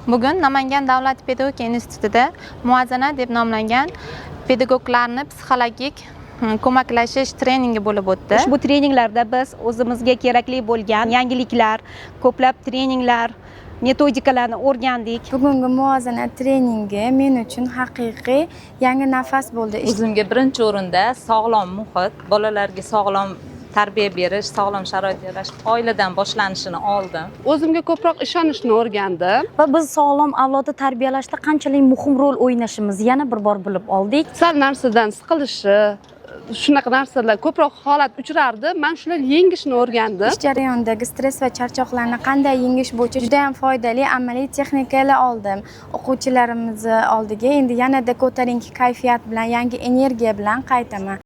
Bugun Namangan davlat pedagogika institutida muvozanat deb nomlangan pedagoglarni psixologik ko'maklashish treningi bo'lib o'tdi. Ushbu treninglarda biz o'zimizga kerakli bo'lgan yangiliklar, ko'plab treninglar, metodikalarni o'rgandik. Bugungi muvozanat treningi men uchun haqiqiy yangi nafas bo'ldi. O'zimga birinchi o'rinda sog'lom muhit, bolalarga sog'lom tarbiya berish, sog'lom sharoit yaratish oiladan boshlanishini oldim. O'zimga ko'proq ishonishni o'rgandim va biz sog'lom avlodni tarbiyalashda qanchalik muhim rol o'ynashimizni yana bir bor bilib oldik. Sal narsadan siqilishi, shunaqa narsalar ko'proq holat uchrardi. Men shularni yengishni o'rgandim. Ish jarayonidagi stress va charchoqlarni qanday yengish bo'yicha juda ham foydali amaliy texnikalar oldim. O'quvchilarimiz oldiga endi yanada ko'tarinki kayfiyat bilan, yangi energiya bilan qaytaman.